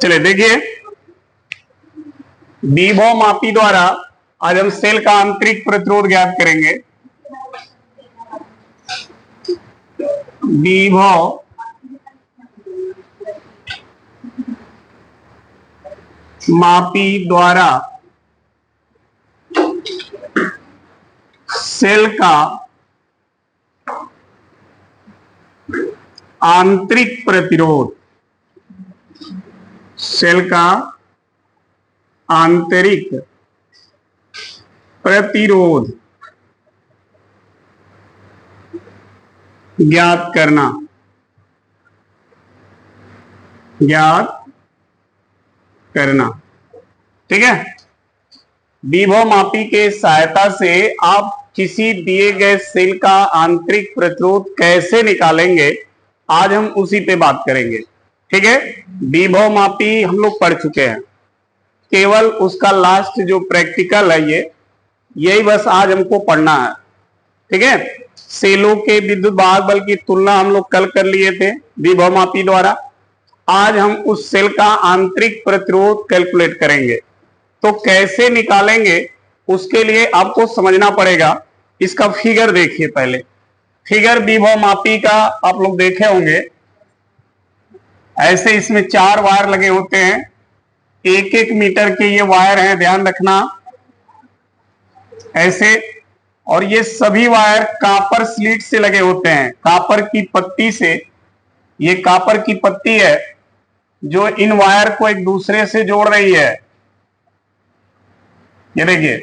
चले देखिए, विभव मापी द्वारा आज हम सेल का आंतरिक प्रतिरोध ज्ञात करेंगे। विभव मापी द्वारा सेल का आंतरिक प्रतिरोध, सेल का आंतरिक प्रतिरोध ज्ञात करना, ठीक है। विभव मापी के सहायता से आप किसी दिए गए सेल का आंतरिक प्रतिरोध कैसे निकालेंगे, आज हम उसी पे बात करेंगे, ठीक है। विभव मापी हम लोग पढ़ चुके हैं, केवल उसका लास्ट जो प्रैक्टिकल है यही बस आज हमको पढ़ना है, ठीक है। सेलों के विद्युत वाहक बल की तुलना हम लोग कल कर लिए थे विभव मापी द्वारा। आज हम उस सेल का आंतरिक प्रतिरोध कैलकुलेट करेंगे। तो कैसे निकालेंगे उसके लिए आपको समझना पड़ेगा। इसका फिगर देखिए, पहले फिगर विभव मापी का आप लोग देखे होंगे। ऐसे इसमें 4 वायर लगे होते हैं, 1-1 मीटर के ये वायर हैं, ध्यान रखना ऐसे। और ये सभी वायर कॉपर स्लीट से लगे होते हैं, कॉपर की पत्ती से। ये कॉपर की पत्ती है जो इन वायर को एक दूसरे से जोड़ रही है। ये देखिए,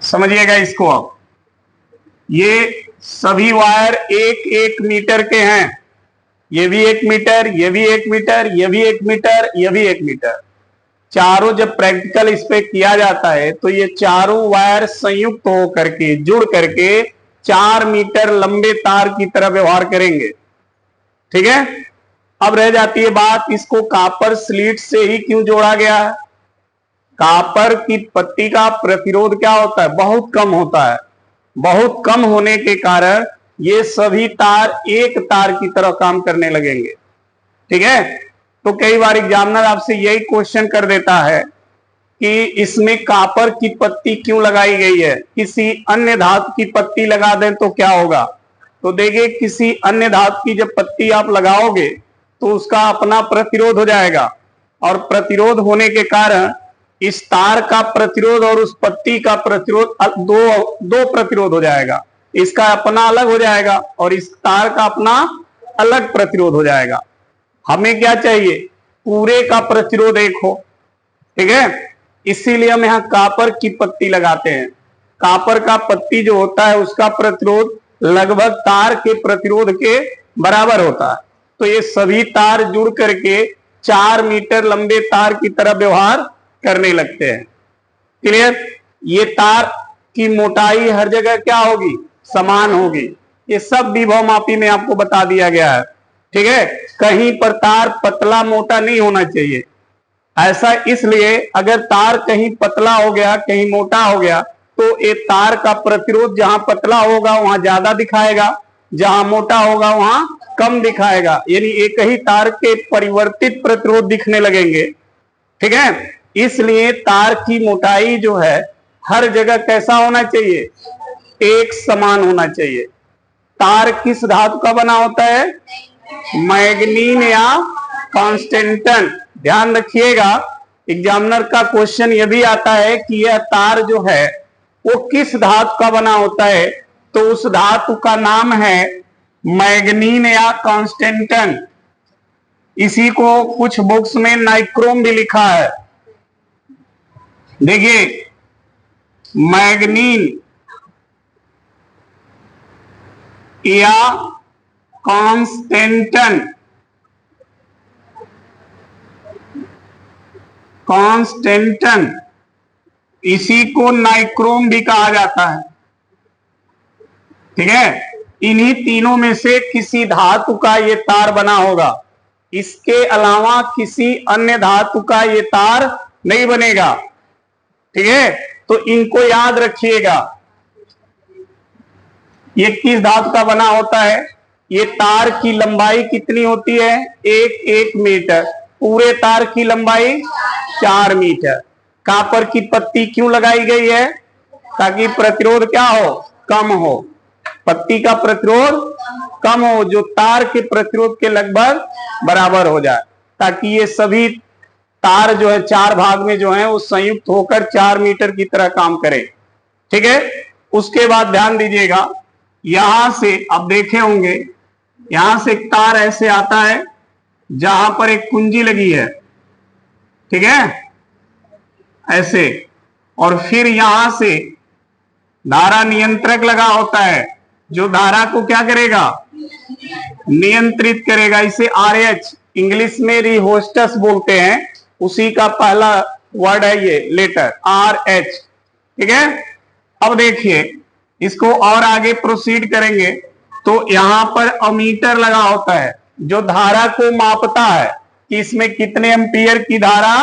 समझिएगा इसको आप। ये सभी वायर 1-1 मीटर के हैं। ये भी 1 मीटर, ये भी 1 मीटर, ये भी 1 मीटर, ये भी 1 मीटर। चारों जब प्रैक्टिकल इस पे किया जाता है तो ये चारों वायर संयुक्त होकर के, जुड़ करके 4 मीटर लंबे तार की तरह व्यवहार करेंगे, ठीक है। अब रह जाती है बात, इसको कॉपर स्लीट से ही क्यों जोड़ा गया है। कॉपर की पत्ती का प्रतिरोध क्या होता है, बहुत कम होता है। बहुत कम होने के कारण ये सभी तार एक तार की तरह काम करने लगेंगे, ठीक है। तो कई बार एग्जामिनर आपसे यही क्वेश्चन कर देता है कि इसमें कॉपर की पत्ती क्यों लगाई गई है, किसी अन्य धातु की पत्ती लगा दें तो क्या होगा। तो देखिए, किसी अन्य धातु की जब पत्ती आप लगाओगे तो उसका अपना प्रतिरोध हो जाएगा, और प्रतिरोध होने के कारण इस तार का प्रतिरोध और उस पत्ती का प्रतिरोध दो प्रतिरोध हो जाएगा। इसका अपना अलग हो जाएगा और इस तार का अपना अलग प्रतिरोध हो जाएगा। हमें क्या चाहिए, पूरे का प्रतिरोध एक हो, ठीक है। इसीलिए हम यहाँ कॉपर की पत्ती लगाते हैं। कॉपर का पत्ती जो होता है उसका प्रतिरोध लगभग तार के प्रतिरोध के बराबर होता है। तो ये सभी तार जुड़ करके 4 मीटर लंबे तार की तरह व्यवहार करने लगते हैं, क्लियर। ये तार की मोटाई हर जगह क्या होगी, समान होगी। ये सब विभव मापी में आपको बता दिया गया है, ठीक है। कहीं पर तार पतला मोटा नहीं होना चाहिए। ऐसा इसलिए, अगर तार कहीं पतला हो गया, कहीं मोटा हो गया, तो ये तार का प्रतिरोध जहां पतला होगा वहां ज्यादा दिखाएगा, जहां मोटा होगा वहां कम दिखाएगा। यानी एक ही तार के परिवर्तित प्रतिरोध दिखने लगेंगे, ठीक है। इसलिए तार की मोटाई जो है हर जगह कैसा होना चाहिए, एक समान होना चाहिए। तार किस धातु का बना होता है, मैग्नीन या कांस्टेंटन। ध्यान रखिएगा, एग्जामिनर का क्वेश्चन यह भी आता है कि यह तार जो है वो किस धातु का बना होता है, तो उस धातु का नाम है मैग्नीन या कांस्टेंटन। इसी को कुछ बुक्स में नाइक्रोम भी लिखा है। देखिए, मैग्नीन या कांस्टेंटन, इसी को नाइक्रोम भी कहा जाता है, ठीक है। इन्हीं तीनों में से किसी धातु का ये तार बना होगा, इसके अलावा किसी अन्य धातु का ये तार नहीं बनेगा, ठीक है। तो इनको याद रखिएगा। ये किस धातु का बना होता है, ये तार की लंबाई कितनी होती है? 1 मीटर। पूरे तार की लंबाई 4 मीटर। कॉपर की पत्ती क्यों लगाई गई है? ताकि प्रतिरोध क्या हो? कम हो। पत्ती का प्रतिरोध कम हो, जो तार के प्रतिरोध के लगभग बराबर हो जाए, ताकि ये सभी तार जो है 4 भाग में जो है वो संयुक्त होकर 4 मीटर की तरह काम करे। ठीक है। उसके बाद ध्यान दीजिएगा, यहां से आप देखे होंगे, यहां से एक तार ऐसे आता है जहां पर एक कुंजी लगी है, ठीक है, ऐसे, और फिर यहां से धारा नियंत्रक लगा होता है जो धारा को क्या करेगा? नियंत्रित करेगा। इसे RH इंग्लिश में रिहोस्टस बोलते हैं, उसी का पहला वर्ड है ये लेटर RH। ठीक है। अब देखिए, इसको और आगे प्रोसीड करेंगे तो यहां पर अमीटर लगा होता है जो धारा को मापता है कि इसमें कितने एम्पियर की धारा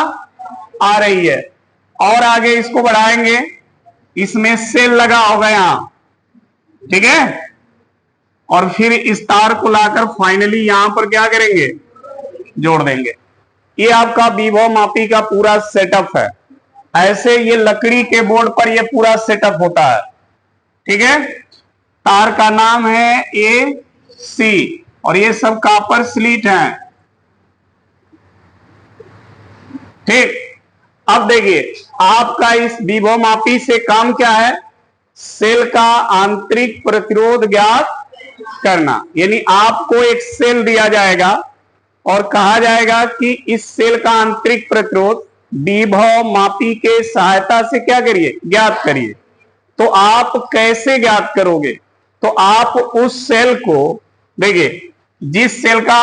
आ रही है। और आगे इसको बढ़ाएंगे, इसमें सेल लगा होगा यहां, ठीक है, और फिर इस तार को लाकर फाइनली यहां पर क्या करेंगे? जोड़ देंगे। ये आपका विभव मापी का पूरा सेटअप है। ऐसे ये लकड़ी के बोर्ड पर ये पूरा सेटअप होता है। ठीक है। तार का नाम है AC और ये सब कॉपर स्लीट है। ठीक। अब देखिए, आपका इस विभव मापी से काम क्या है? सेल का आंतरिक प्रतिरोध ज्ञात करना। यानी आपको एक सेल दिया जाएगा और कहा जाएगा कि इस सेल का आंतरिक प्रतिरोध विभव मापी के सहायता से क्या करिए? ज्ञात करिए। तो आप कैसे ज्ञात करोगे? तो आप उस सेल को देखिए, जिस सेल का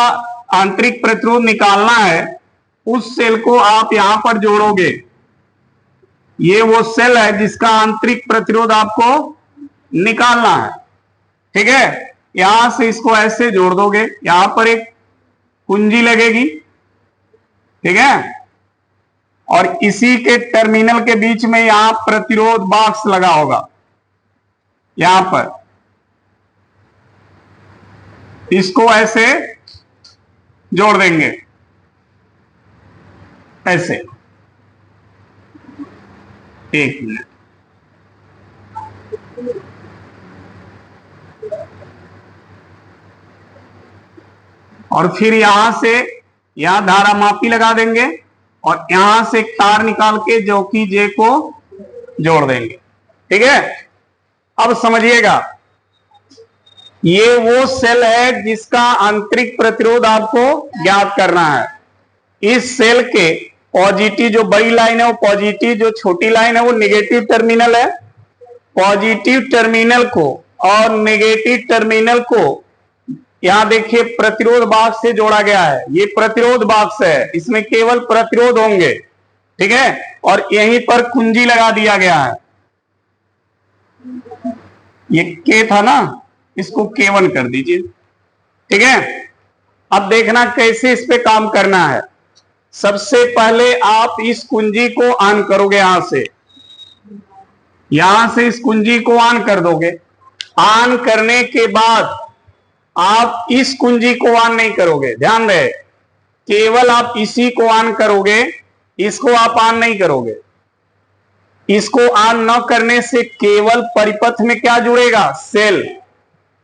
आंतरिक प्रतिरोध निकालना है उस सेल को आप यहां पर जोड़ोगे। ये वो सेल है जिसका आंतरिक प्रतिरोध आपको निकालना है। ठीक है। यहां से इसको ऐसे जोड़ दोगे, यहां पर एक कुंजी लगेगी, ठीक है, और इसी के टर्मिनल के बीच में यहां प्रतिरोध बॉक्स लगा होगा। यहां पर इसको ऐसे जोड़ देंगे, ऐसे। एक मिनट, और फिर यहां से यहां धारा मापी लगा देंगे और यहां से एक तार निकाल के जो कि J को जोड़ देंगे। ठीक है। अब समझिएगा, ये वो सेल है जिसका आंतरिक प्रतिरोध आपको ज्ञात करना है। इस सेल के पॉजिटिव जो बड़ी लाइन है वो पॉजिटिव, जो छोटी लाइन है वो नेगेटिव टर्मिनल है। पॉजिटिव टर्मिनल को और नेगेटिव टर्मिनल को यहां देखिए प्रतिरोध बॉक्स से जोड़ा गया है। ये प्रतिरोध बॉक्स है, इसमें केवल प्रतिरोध होंगे। ठीक है। और यहीं पर कुंजी लगा दिया गया है। ये K था ना, इसको K1 कर दीजिए। ठीक है। अब देखना कैसे इस पे काम करना है। सबसे पहले आप इस कुंजी को ऑन करोगे, यहां से इस कुंजी को ऑन कर दोगे। ऑन करने के बाद आप इस कुंजी को ऑन नहीं करोगे, ध्यान रहे, केवल आप इसी को ऑन करोगे, इसको आप ऑन नहीं करोगे। इसको ऑन न करने से केवल परिपथ में क्या जुड़ेगा? सेल।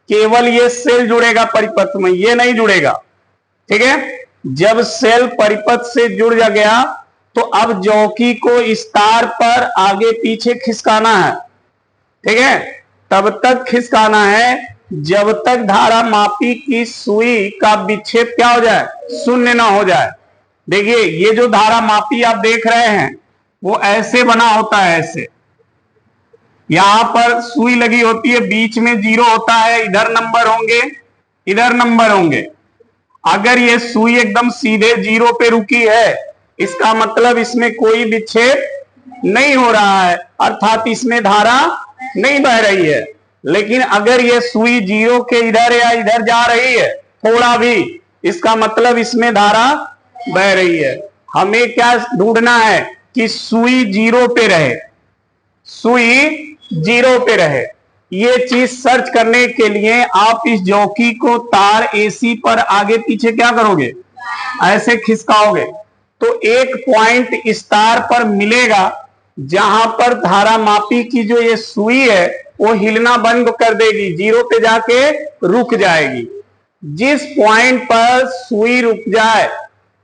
केवल ये सेल जुड़ेगा परिपथ में, ये नहीं जुड़ेगा। ठीक है। जब सेल परिपथ से जुड़ गया तो अब जौकी को इस तार पर आगे पीछे खिसकाना है। ठीक है। तब तक खिसकाना है जब तक धारा मापी की सुई का विक्षेप क्या हो जाए? शून्य ना हो जाए। देखिए, ये जो धारा मापी आप देख रहे हैं वो ऐसे बना होता है, ऐसे। यहां पर सुई लगी होती है, बीच में 0 होता है, इधर नंबर होंगे, इधर नंबर होंगे। अगर ये सुई एकदम सीधे 0 पे रुकी है, इसका मतलब इसमें कोई विक्षेप नहीं हो रहा है, अर्थात इसमें धारा नहीं बह रही है। लेकिन अगर ये सुई 0 के इधर या इधर जा रही है थोड़ा भी, इसका मतलब इसमें धारा बह रही है। हमें क्या ढूंढना है? कि सुई 0 पे रहे, सुई 0 पे रहे। ये चीज सर्च करने के लिए आप इस जॉकी को तार एसी पर आगे पीछे क्या करोगे, ऐसे खिसकाओगे, तो एक पॉइंट इस तार पर मिलेगा जहां पर धारा मापी की जो ये सुई है वो हिलना बंद कर देगी, जीरो पे जाके रुक जाएगी। जिस पॉइंट पर सुई रुक जाए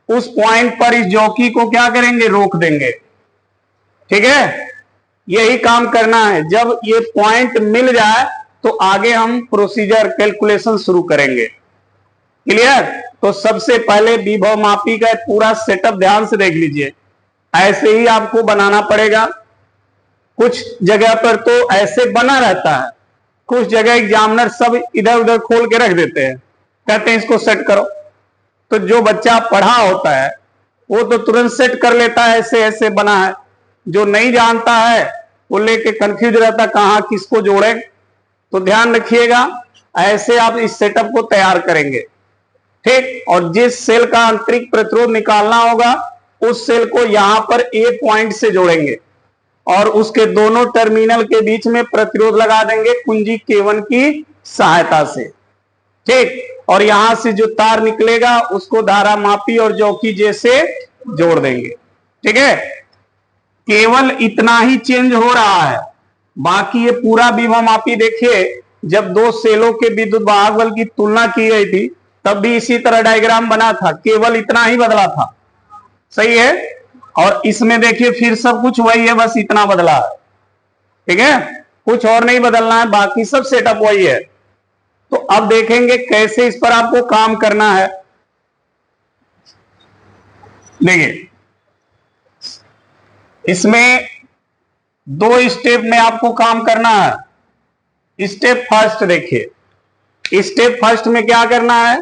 उस पॉइंट पर इस जॉकी को क्या करेंगे, रोक देंगे। ठीक है, यही काम करना है। जब ये पॉइंट मिल जाए तो आगे हम प्रोसीजर कैलकुलेशन शुरू करेंगे। क्लियर? तो सबसे पहले विभव मापी का पूरा सेटअप ध्यान से देख लीजिए। ऐसे ही आपको बनाना पड़ेगा। कुछ जगह पर तो ऐसे बना रहता है, कुछ जगह एग्जामिनर सब इधर उधर खोल के रख देते हैं, कहते हैं इसको सेट करो। तो जो बच्चा पढ़ा होता है वो तो तुरंत सेट कर लेता है, ऐसे ऐसे बना है। जो नहीं जानता है वो लेके कंफ्यूज रहता है कहां किसको जोड़े। तो ध्यान रखिएगा, ऐसे आप इस सेटअप को तैयार करेंगे। ठीक, और जिस सेल का आंतरिक प्रतिरोध निकालना होगा उस सेल को यहां पर ए पॉइंट से जोड़ेंगे और उसके दोनों टर्मिनल के बीच में प्रतिरोध लगा देंगे कुंजी K1 की सहायता से। ठीक, और यहां से जो तार निकलेगा उसको धारा मापी और जॉकी जे से जोड़ देंगे। ठीक है, केवल इतना ही चेंज हो रहा है, बाकी ये पूरा विभव मापी देखिए, जब दो सेलों के विद्युत वाहक बल की तुलना की गई थी तब भी इसी तरह डायग्राम बना था, केवल इतना ही बदला था। सही है, और इसमें देखिए फिर सब कुछ वही है, बस इतना बदला है। ठीक है, कुछ और नहीं बदलना है, बाकी सब सेटअप वही है। तो अब देखेंगे कैसे इस पर आपको काम करना है। देखिए, इसमें दो स्टेप में आपको काम करना है। स्टेप फर्स्ट देखिए, स्टेप फर्स्ट में क्या करना है,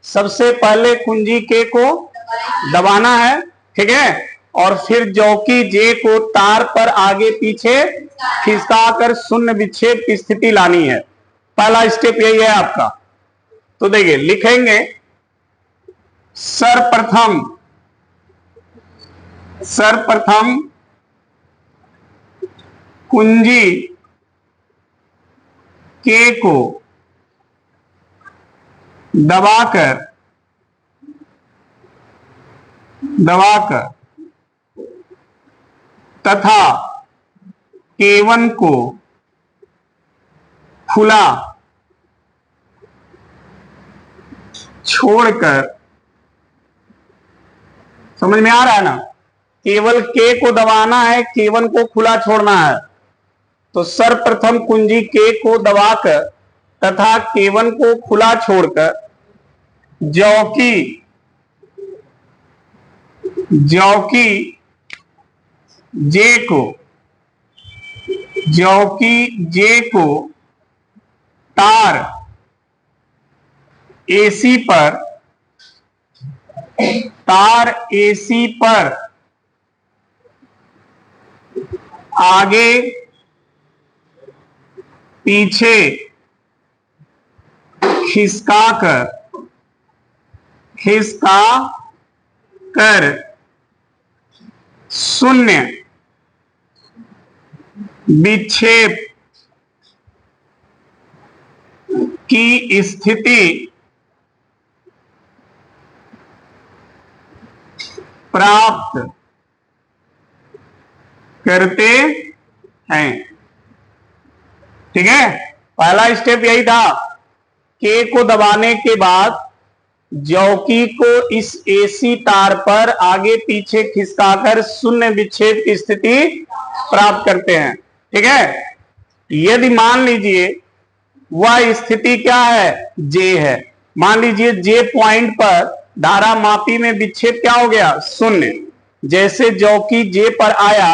सबसे पहले कुंजी के को दबाना है। ठीक है, और फिर जॉकी जे को तार पर आगे पीछे खिसकाकर शून्य विक्षेप की स्थिति लानी है। पहला स्टेप यही है आपका। तो देखिए, लिखेंगे सर्वप्रथम कुंजी के को दबाकर तथा K1 को खुला छोड़कर, समझ में आ रहा है ना, केवल K को दबाना है, K1 को खुला छोड़ना है। तो सर्वप्रथम कुंजी K को दबाकर तथा K1 को खुला छोड़कर जॉकी जे को तार एसी पर आगे पीछे खिसका कर शून्य विक्षेप की स्थिति प्राप्त करते हैं। ठीक है, पहला स्टेप यही था। K को दबाने के बाद जॉकी को इस एसी तार पर आगे पीछे खिसकाकर शून्य विक्षेप की स्थिति प्राप्त करते हैं। ठीक है, यदि मान लीजिए वह स्थिति क्या है, जे है, मान लीजिए जे पॉइंट पर धारा मापी में विक्षेप क्या हो गया, शून्य। जैसे जॉकी जे पर आया,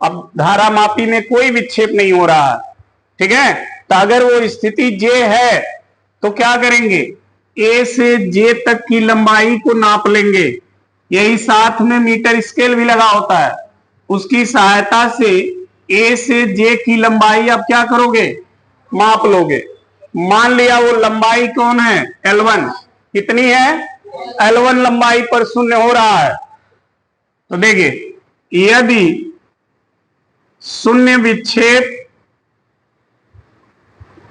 अब धारा मापी में कोई विक्षेप नहीं हो रहा है। ठीक है, तो अगर वो स्थिति जे है तो क्या करेंगे, ए से जे तक की लंबाई को नाप लेंगे। यही साथ में मीटर स्केल भी लगा होता है, उसकी सहायता से ए से जे की लंबाई आप क्या करोगे, माप लोगे। मान लिया वो लंबाई कौन है, L1, कितनी है, L1 लंबाई पर शून्य हो रहा है। तो देखिए, यदि शून्य विक्षेप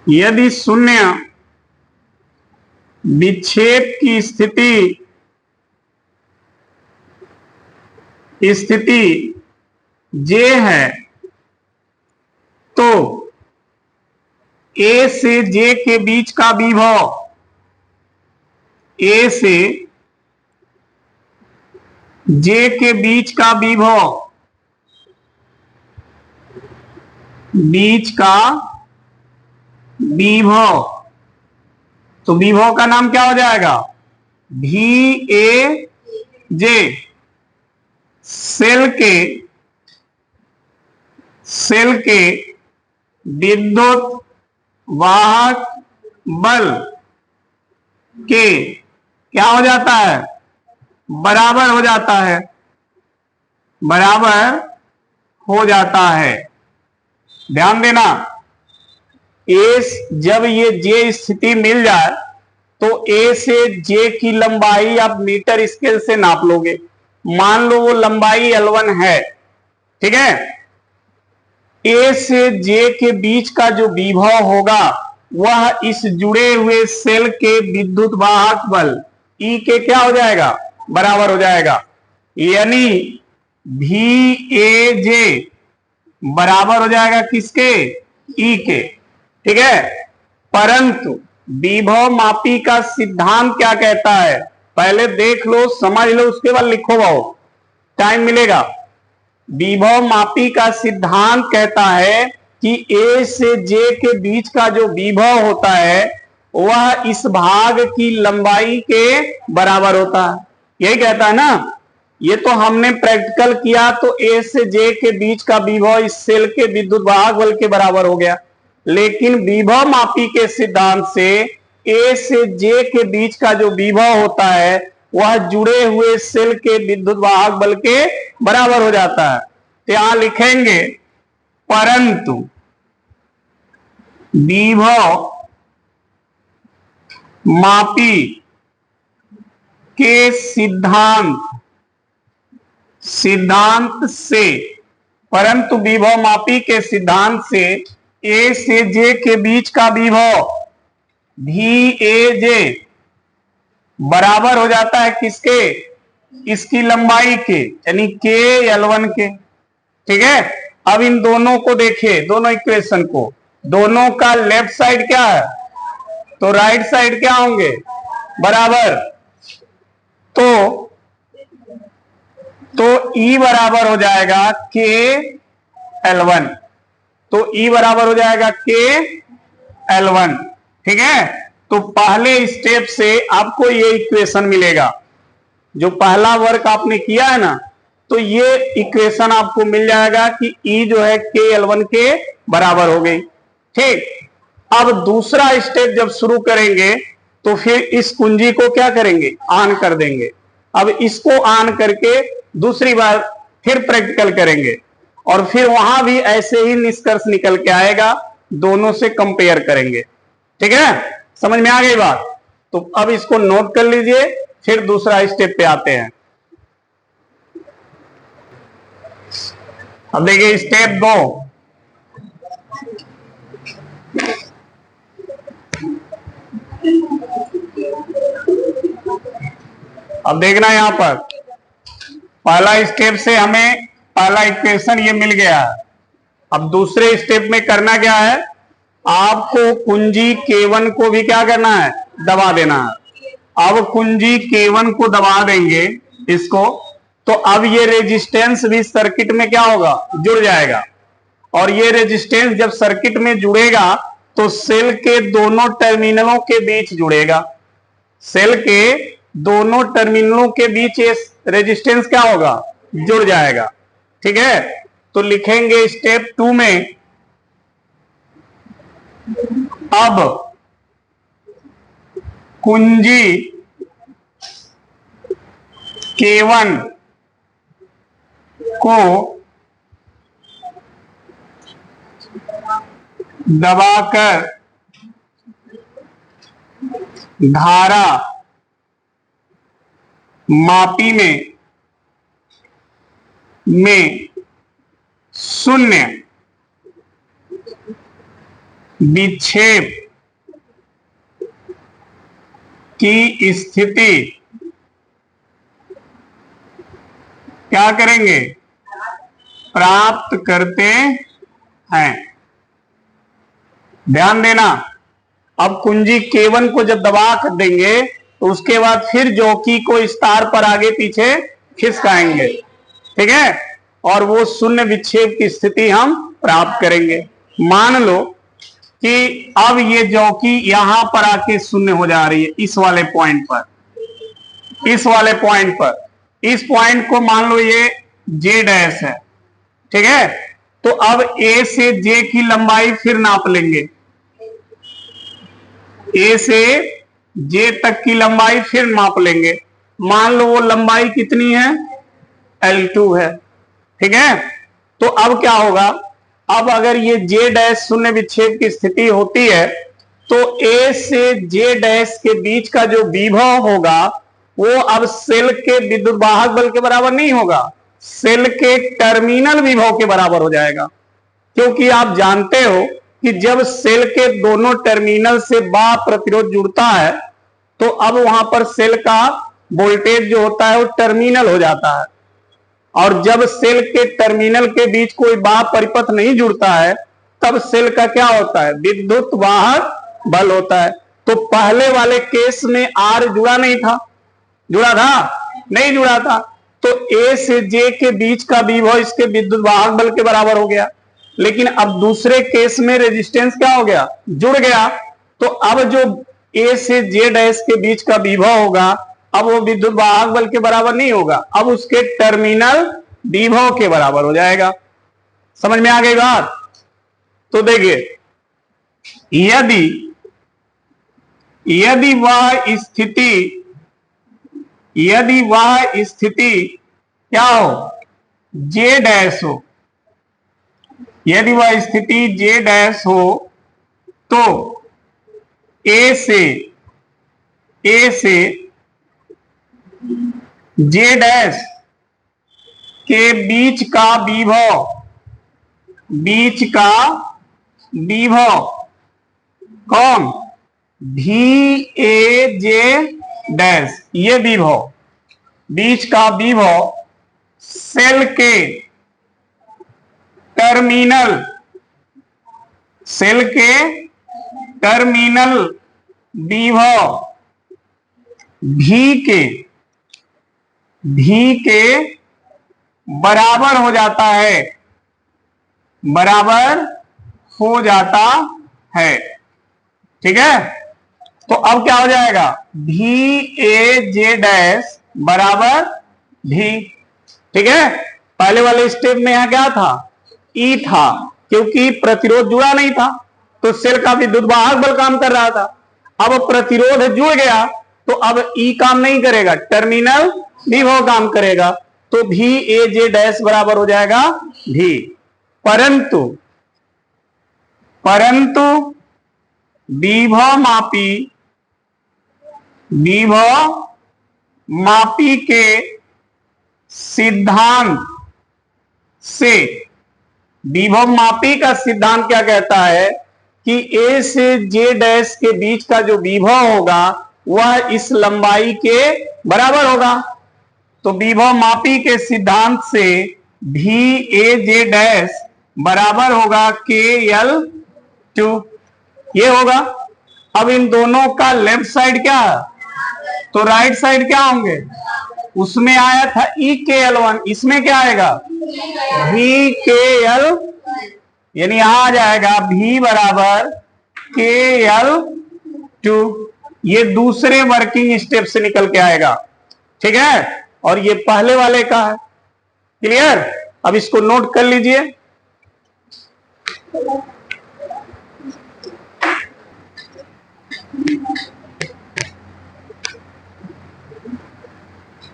यदि शून्य विक्षेप की स्थिति J है तो A से J के बीच का विभव A से J के बीच का विभव तो विभव का नाम क्या हो जाएगा? VAJ। सेल के विद्युत वाहक बल के क्या हो जाता है? बराबर हो जाता है। ध्यान देना, जब ये J स्थिति मिल जाए तो A से J की लंबाई आप मीटर स्केल से नाप लोगे। मान लो वो लंबाई L1 है, ठीक है। A से J के बीच का जो विभव होगा वह इस जुड़े हुए सेल के विद्युत वाहक बल E के क्या हो जाएगा? बराबर हो जाएगा। यानी VAJ बराबर हो जाएगा किसके? E के, ठीक है। परंतु विभव मापी का सिद्धांत क्या कहता है? पहले देख लो, समझ लो, उसके बाद लिखो, बहुत टाइम मिलेगा। विभव मापी का सिद्धांत कहता है कि A से J के बीच का जो विभव होता है वह इस भाग की लंबाई के बराबर होता है। यही कहता है ना। ये तो हमने प्रैक्टिकल किया तो A से J के बीच का विभव इस सेल के विद्युत वाहक बल के बराबर हो गया। लेकिन विभव मापी के सिद्धांत से A से J के बीच का जो विभव होता है वह जुड़े हुए सेल के विद्युत वाहक बल के बराबर हो जाता है। तो यहां लिखेंगे परंतु विभव मापी के परंतु विभव मापी के सिद्धांत से A से J के बीच का विभव VAJ बराबर हो जाता है किसके? इसकी लंबाई के, यानी KL1 के, ठीक है। अब इन दोनों को देखिए, दोनों इक्वेशन को, दोनों का लेफ्ट साइड क्या है तो राइट साइड क्या होंगे? बराबर। तो E बराबर हो जाएगा KL1। तो E बराबर हो जाएगा KL1, ठीक है। तो पहले स्टेप से आपको ये इक्वेशन मिलेगा। जो पहला वर्क आपने किया है ना, तो ये इक्वेशन आपको मिल जाएगा कि E जो है KL1 के बराबर हो गई, ठीक। अब दूसरा स्टेप जब शुरू करेंगे तो फिर इस कुंजी को क्या करेंगे? ऑन कर देंगे। अब इसको ऑन करके दूसरी बार फिर प्रैक्टिकल करेंगे और फिर वहां भी ऐसे ही निष्कर्ष निकल के आएगा, दोनों से कंपेयर करेंगे, ठीक है। समझ में आ गई बात? तो अब इसको नोट कर लीजिए, फिर दूसरा स्टेप पे आते हैं। अब देखिए स्टेप 2। अब देखना यहां पर पहला स्टेप से हमें पहला इक्वेशन ये मिल गया है। अब दूसरे स्टेप में करना क्या है? आपको कुंजी K1 को भी क्या करना है? दबा देना है। अब कुंजी K1 को दबा देंगे इसको, तो अब ये रेजिस्टेंस भी सर्किट में क्या होगा? जुड़ जाएगा। और ये रेजिस्टेंस जब सर्किट में जुड़ेगा तो सेल के दोनों टर्मिनलों के बीच जुड़ेगा। सेल के दोनों टर्मिनलों के बीच ये रेजिस्टेंस क्या होगा? जुड़ जाएगा, ठीक है। तो लिखेंगे स्टेप 2 में, अब कुंजी K1 को दबाकर धारा मापी में शून्य विक्षेप की स्थिति क्या करेंगे, प्राप्त करते हैं। ध्यान देना, अब कुंजी K1 को जब दबा कर देंगे तो उसके बाद फिर जॉकी को इस तार पर आगे पीछे खिसकाएंगे, ठीक है, और वो शून्य विक्षेप की स्थिति हम प्राप्त करेंगे। मान लो कि अब ये जॉकी यहां पर आके शून्य हो जा रही है, इस वाले पॉइंट पर, इस वाले पॉइंट पर, इस पॉइंट को मान लो ये J डैश है, ठीक है। तो अब A से J की लंबाई फिर नाप लेंगे, A से J तक की लंबाई फिर नाप लेंगे। मान लो वो लंबाई कितनी है, L2 है, ठीक है। तो अब क्या होगा, अब अगर ये J डैश शून्य विक्षेप की स्थिति होती है तो A से J डैश के बीच का जो विभव होगा वो अब सेल के विद्युत वाहक बल के बराबर नहीं होगा, सेल के टर्मिनल विभव के बराबर हो जाएगा। क्योंकि आप जानते हो कि जब सेल के दोनों टर्मिनल से बाह्य प्रतिरोध जुड़ता है तो अब वहां पर सेल का वोल्टेज जो होता है वो टर्मिनल हो जाता है, और जब सेल के टर्मिनल के बीच कोई बाह्य परिपथ नहीं जुड़ता है तब सेल का क्या होता है, विद्युत वाहक बल होता है। तो पहले वाले केस में R जुड़ा नहीं था, जुड़ा था, नहीं जुड़ा था, तो A से J के बीच का विभव इसके विद्युत वाहक बल के बराबर हो गया। लेकिन अब दूसरे केस में रेजिस्टेंस क्या हो गया, जुड़ गया, तो अब जो A से J डैश के बीच का विभव होगा अब वो विद्युत वाहक बल के बराबर नहीं होगा, अब उसके टर्मिनल विभव के बराबर हो जाएगा। समझ में आ गई बात? तो देखिए, यदि वह स्थिति क्या हो, J डैश हो, यदि वह स्थिति J डैश हो तो A से J डैश के बीच का विभव कौन, VAJ डैश, ये विभव, बीच का विभव सेल के टर्मिनल विभव V के बराबर हो जाता है, ठीक है। तो अब क्या हो जाएगा, VAJ डैश बराबर V, ठीक है। पहले वाले स्टेप में यहां क्या था, E था, क्योंकि प्रतिरोध जुड़ा नहीं था तो सेल का विद्युत वाहक बल काम कर रहा था। अब प्रतिरोध जुड़ गया तो अब E काम नहीं करेगा, टर्मिनल विभव काम करेगा, तो VAJ डैश बराबर हो जाएगा V। परंतु विभव मापी के सिद्धांत से, विभव मापी का सिद्धांत क्या कहता है कि A से J डैश के बीच का जो विभव होगा वह इस लंबाई के बराबर होगा। तो विभव मापी के सिद्धांत से VAJ डैश बराबर होगा KL2, ये होगा। अब इन दोनों का लेफ्ट साइड क्या है, तो राइट साइड क्या होंगे, उसमें आया था EKL1, इसमें क्या आएगा VKL, यानी यहां आ जाएगा V बराबर KL2, ये दूसरे वर्किंग स्टेप से निकल के आएगा, ठीक है। और ये पहले वाले का है, क्लियर। अब इसको नोट कर लीजिए।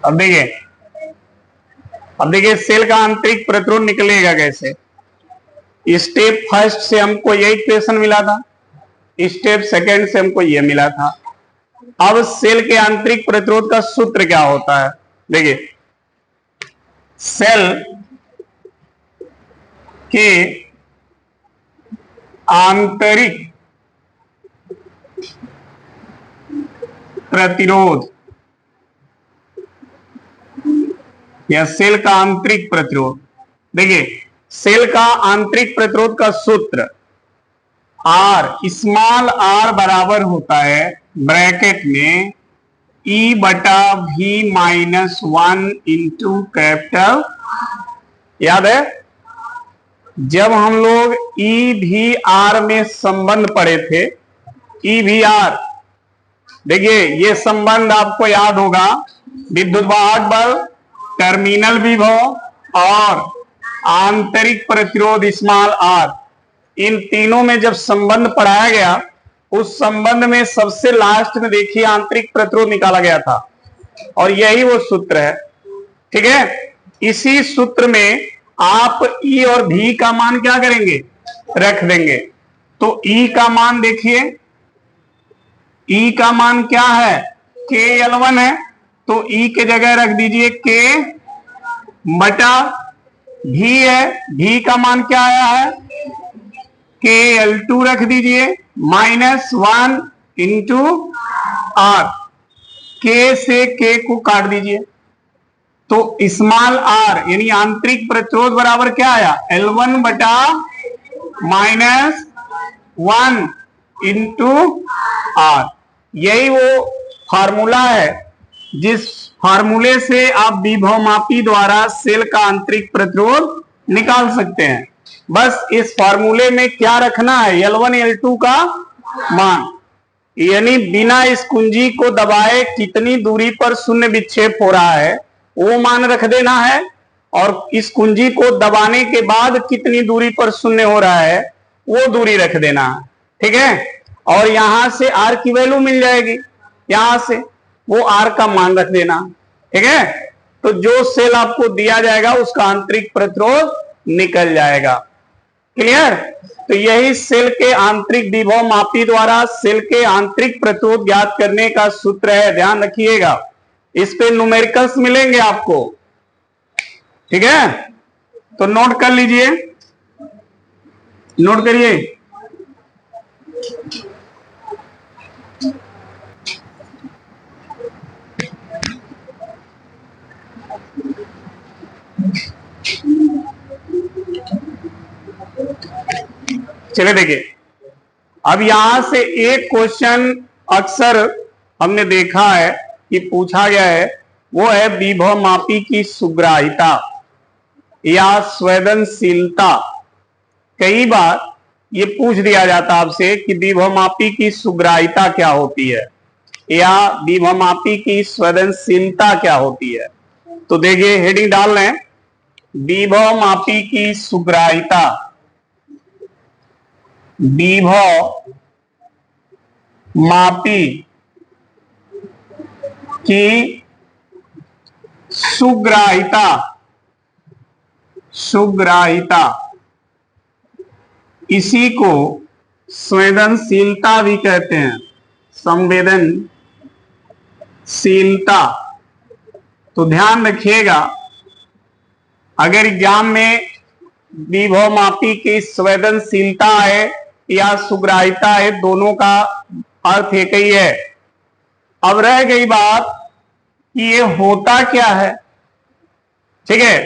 अब देखिए सेल का आंतरिक प्रतिरोध निकलेगा कैसे। स्टेप फर्स्ट से हमको ये इक्वेशन मिला था, स्टेप सेकंड से हमको ये मिला था। अब सेल के आंतरिक प्रतिरोध का सूत्र क्या होता है, देखिए सेल के आंतरिक प्रतिरोध या सेल का आंतरिक प्रतिरोध। देखिए सेल का आंतरिक प्रतिरोध का सूत्र आर, स्मॉल आर बराबर होता है ब्रैकेट में E बटा V माइनस 1 इंटू कैपिटल। याद है जब हम लोग EVR में संबंध पढ़े थे, EVR, देखिए ये संबंध आपको याद होगा, विद्युत वाहक बल, टर्मिनल विभव और आंतरिक प्रतिरोध स्मॉल आर, इन तीनों में जब संबंध पढ़ाया गया, उस संबंध में सबसे लास्ट में देखिए आंतरिक प्रतिरोध निकाला गया था और यही वो सूत्र है। ठीक है, इसी सूत्र में आप E और V का मान क्या करेंगे, रख देंगे। तो E का मान देखिए, E का मान क्या है, KL1 है, तो E के जगह रख दीजिए K बटा V है, V का मान क्या आया है, KL2 रख दीजिए माइनस 1 इंटू R, K से K को काट दीजिए तो स्मॉल r यानी आंतरिक प्रतिरोध बराबर क्या आया, L1 बटा माइनस 1 इंटू R। यही वो फार्मूला है जिस फार्मूले से आप विभवमापी द्वारा सेल का आंतरिक प्रतिरोध निकाल सकते हैं। बस इस फार्मूले में क्या रखना है, L1 L2 का मान, यानी बिना इस कुंजी को दबाए कितनी दूरी पर शून्य विक्षेप हो रहा है वो मान रख देना है, और इस कुंजी को दबाने के बाद कितनी दूरी पर शून्य हो रहा है वो दूरी रख देना है। ठीक है, और यहां से R की वैल्यू मिल जाएगी, यहां से वो R का मान रख देना। ठीक है, तो जो सेल आपको दिया जाएगा उसका आंतरिक प्रतिरोध निकल जाएगा। क्लियर? तो यही सेल के आंतरिक विभव मापी द्वारा सेल के आंतरिक प्रतिरोध ज्ञात करने का सूत्र है, ध्यान रखिएगा। इस पे न्यूमेरिकल्स मिलेंगे आपको। ठीक है, तो नोट कर लीजिए, नोट करिए। चलिए देखिए, अब यहां से एक क्वेश्चन अक्सर हमने देखा है कि पूछा गया है, वो है विभवमापी की सुग्राहिता या संवेदनशीलता। कई बार ये पूछ दिया जाता आपसे कि विभवमापी की सुग्राहिता क्या होती है या विभवमापी की संवेदनशीलता क्या होती है। तो देखिए हेडिंग डाल रहे हैं, विभवमापी की सुग्राहिता, विभव मापी की सुग्राहिता, सुग्राहिता इसी को संवेदनशीलता भी कहते हैं, संवेदनशीलता। तो ध्यान रखिएगा, अगर एग्जाम में विभवमापी की संवेदनशीलता है या सुग्राहिता है, दोनों का अर्थ एक ही है। अब रह गई बात कि ये होता क्या है। ठीक है,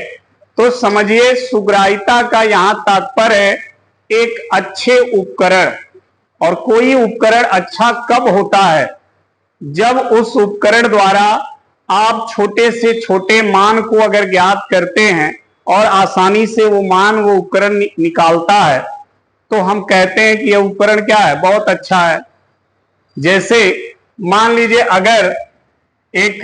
तो समझिए सुग्राहिता का यहां तात्पर्य है एक अच्छे उपकरण, और कोई उपकरण अच्छा कब होता है, जब उस उपकरण द्वारा आप छोटे से छोटे मान को अगर ज्ञात करते हैं और आसानी से वो मान वो उपकरण निकालता है, तो हम कहते हैं कि यह उपकरण क्या है, बहुत अच्छा है। जैसे मान लीजिए अगर एक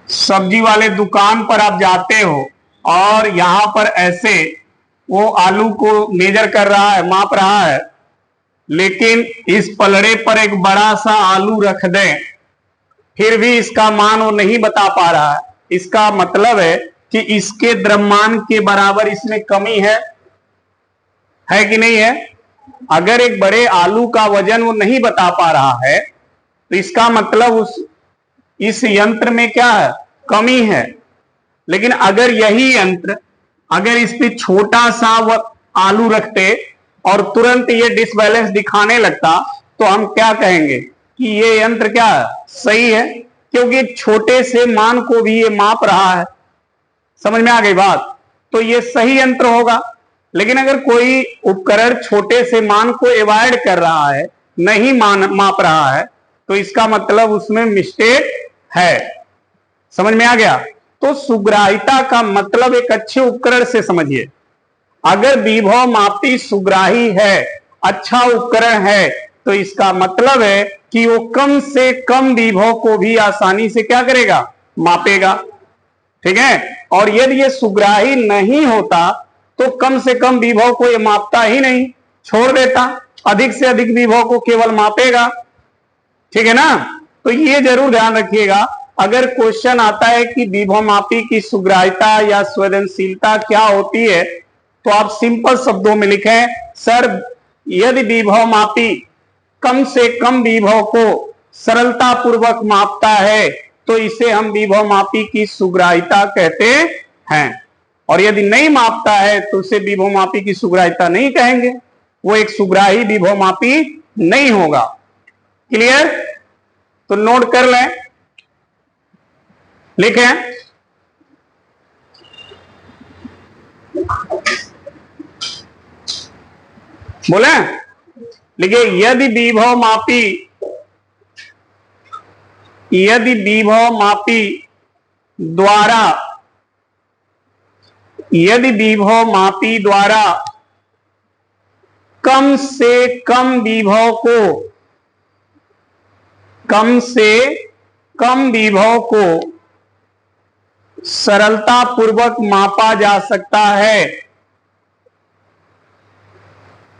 सब्जी वाले दुकान पर आप जाते हो और यहां पर ऐसे वो आलू को मेजर कर रहा है, माप रहा है, लेकिन इस पलड़े पर एक बड़ा सा आलू रख दें, फिर भी इसका मान वो नहीं बता पा रहा है। इसका मतलब है कि इसके द्रव्यमान के बराबर इसमें कमी है कि नहीं है। अगर एक बड़े आलू का वजन वो नहीं बता पा रहा है तो इसका मतलब इस यंत्र में क्या है, कमी है। लेकिन अगर यही यंत्र अगर इस पे छोटा सा वो आलू रखते और तुरंत ये डिसबैलेंस दिखाने लगता तो हम क्या कहेंगे, कि ये यंत्र क्या सही है, क्योंकि छोटे से मान को भी ये माप रहा है। समझ में आ गई बात? तो ये सही यंत्र होगा। लेकिन अगर कोई उपकरण छोटे से मान को एवॉइड कर रहा है, नहीं माप रहा है, तो इसका मतलब उसमें मिस्टेक है। समझ में आ गया? तो सुग्राहिता का मतलब एक अच्छे उपकरण से समझिए। अगर विभव मापी सुग्राही है, अच्छा उपकरण है, तो इसका मतलब है कि वो कम से कम विभव को भी आसानी से क्या करेगा, मापेगा। ठीक है? और यदि ये सुग्राही नहीं होता तो कम से कम विभव को ये मापता ही नहीं, छोड़ देता, अधिक से अधिक विभव को केवल मापेगा। ठीक है ना? तो ये जरूर ध्यान रखिएगा, अगर क्वेश्चन आता है कि विभव मापी की सुग्राहिता या संवेदनशीलता क्या होती है, तो आप सिंपल शब्दों में लिखें, सर यदि विभव मापी कम से कम विभव को सरलता पूर्वक मापता है तो इसे हम विभव मापी की सुग्राहिता कहते हैं, और यदि नहीं मापता है तो उसे विभव मापी की सुग्राहिता नहीं कहेंगे, वो एक सुग्राही विभव मापी नहीं होगा। क्लियर? तो नोट कर लें, लिखें, बोले, लिखिए, यदि विभव मापी द्वारा कम से कम विभव को सरलता पूर्वक मापा जा सकता है,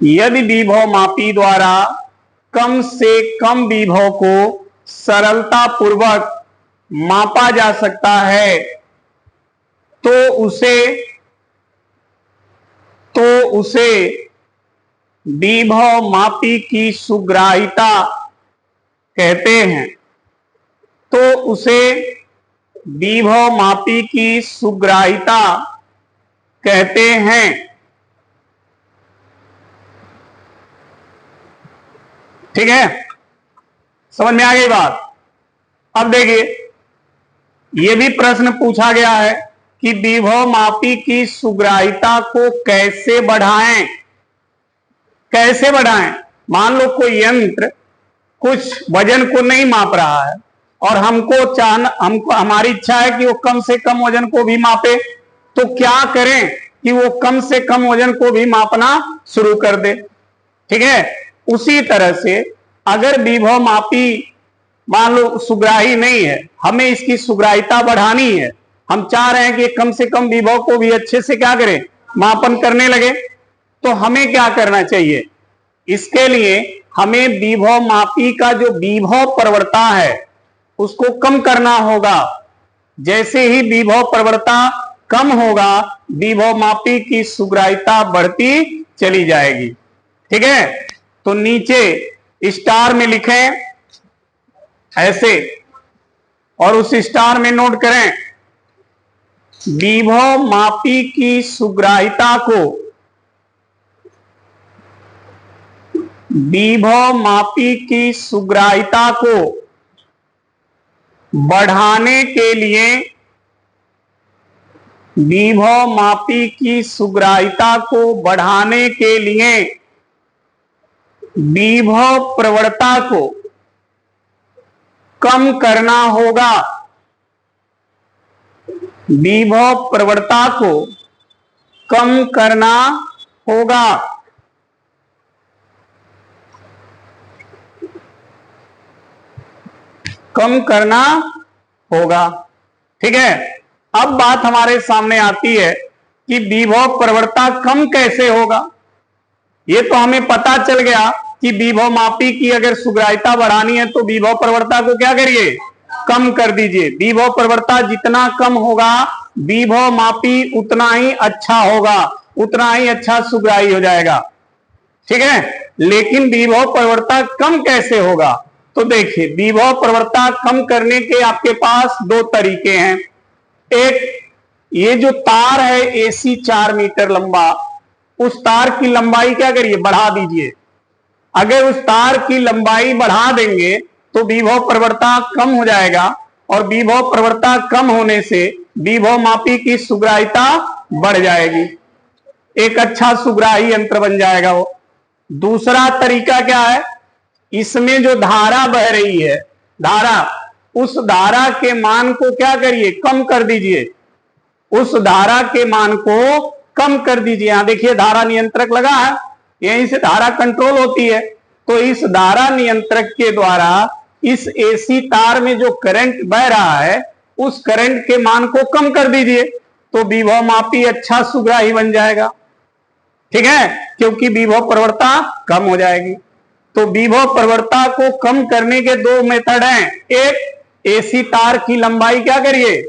यदि विभव मापी द्वारा कम से कम विभव को सरलता पूर्वक मापा जा सकता है, तो उसे विभव मापी की सुग्राहिता कहते हैं। तो उसे विभव मापी की सुग्राहिता कहते हैं। ठीक है? समझ में आ गई बात? अब देखिए, यह भी प्रश्न पूछा गया है कि विभव मापी की सुग्राहिता को कैसे बढ़ाएं। कैसे बढ़ाएं? मान लो कोई यंत्र कुछ वजन को नहीं माप रहा है और हमको हमारी इच्छा है कि वो कम से कम वजन को भी मापे, तो क्या करें कि वो कम से कम वजन को भी मापना शुरू कर दे। ठीक है? उसी तरह से अगर विभव मापी मान लो सुग्राही नहीं है, हमें इसकी सुग्राहिता बढ़ानी है, हम चाह रहे हैं कि कम से कम विभव को भी अच्छे से क्या करें, मापन करने लगे, तो हमें क्या करना चाहिए? इसके लिए हमें विभव मापी का जो विभव प्रवणता है उसको कम करना होगा। जैसे ही विभव प्रवणता कम होगा, विभव मापी की सुग्राहिता बढ़ती चली जाएगी। ठीक है? तो नीचे स्टार में लिखें ऐसे, और उस स्टार में नोट करें, विभव मापी की सुग्राहिता को बढ़ाने के लिए विभव मापी की सुग्राहिता को बढ़ाने के लिए विभव प्रवणता को कम करना होगा। विभव प्रवणता को कम करना होगा। कम करना होगा। ठीक है? अब बात हमारे सामने आती है कि विभव प्रवणता कम कैसे होगा। ये तो हमें पता चल गया कि विभव मापी की अगर सुग्राहिता बढ़ानी है तो विभव प्रवणता को क्या करिए, कम कर दीजिए। विभव प्रवणता जितना कम होगा, विभव मापी उतना ही अच्छा होगा, उतना ही अच्छा सुग्राही हो जाएगा। ठीक है? लेकिन विभव प्रवणता कम कैसे होगा? तो देखिए, विभव प्रवणता कम करने के आपके पास दो तरीके हैं। एक, ये जो तार है AC 4 मीटर लंबा, उस तार की लंबाई क्या करिए, बढ़ा दीजिए। अगर उस तार की लंबाई बढ़ा देंगे तो विभव प्रवणता कम हो जाएगा, और विभव प्रवणता कम होने से विभव मापी की सुग्राह्यता बढ़ जाएगी, एक अच्छा सुग्राही यंत्र बन जाएगा वो। दूसरा तरीका क्या है, इसमें जो धारा बह रही है, धारा, उस धारा के मान को क्या करिए, कम कर दीजिए, उस धारा के मान को कम कर दीजिए। यहां देखिए धारा नियंत्रक लगा है, यहीं से धारा कंट्रोल होती है, तो इस धारा नियंत्रक के द्वारा इस एसी तार में जो करंट बह रहा है उस करंट के मान को कम कर दीजिए, तो विभव मापी अच्छा सुग्राही बन जाएगा, ठीक है, क्योंकि विभव प्रवणता कम हो जाएगी। तो विभव प्रवणता को कम करने के दो मेथड हैं, एक एसी तार की लंबाई क्या करिए,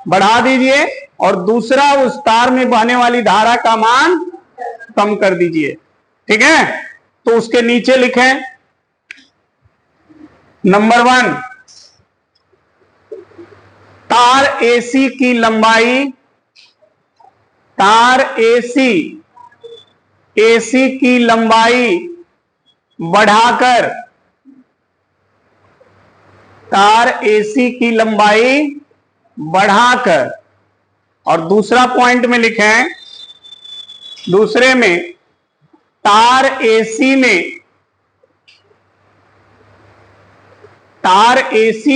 बढ़ा दीजिए, और दूसरा उस तार में बहने वाली धारा का मान कम कर दीजिए, ठीक है। तो उसके नीचे लिखें, नंबर 1, तार एसी की लंबाई, तार एसी की लंबाई बढ़ाकर, तार एसी की लंबाई बढ़ाकर, और दूसरा पॉइंट में लिखें, दूसरे में तार एसी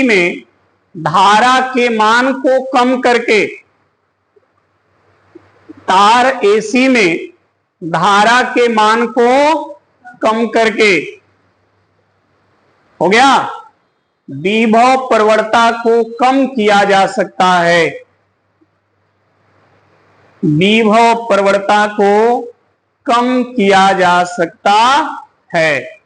में धारा के मान को कम करके, तार एसी में धारा के मान को कम करके, हो गया, विभव प्रवणता को कम किया जा सकता है, विभव प्रवणता को कम किया जा सकता है।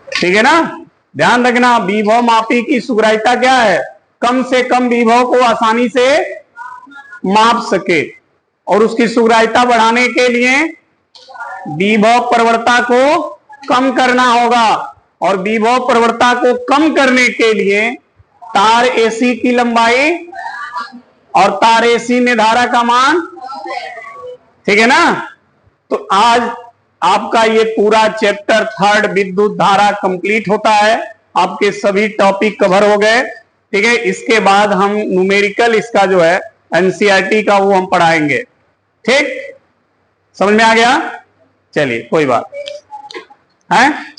ठीक है ना, ध्यान रखना, विभव मापी की सुग्राह्यता क्या है, कम से कम विभव को आसानी से माप सके, और उसकी सुग्राह्यता बढ़ाने के लिए विभव प्रवणता को कम करना होगा, और विभव प्रवणता को कम करने के लिए तार एसी की लंबाई और तार एसी में धारा का मान, ठीक है ना। तो आज आपका ये पूरा चैप्टर 3 विद्युत धारा कंप्लीट होता है, आपके सभी टॉपिक कवर हो गए, ठीक है। इसके बाद हम न्यूमेरिकल इसका जो है एनसीईआरटी का वो हम पढ़ाएंगे, ठीक, समझ में आ गया, चलिए कोई बात है।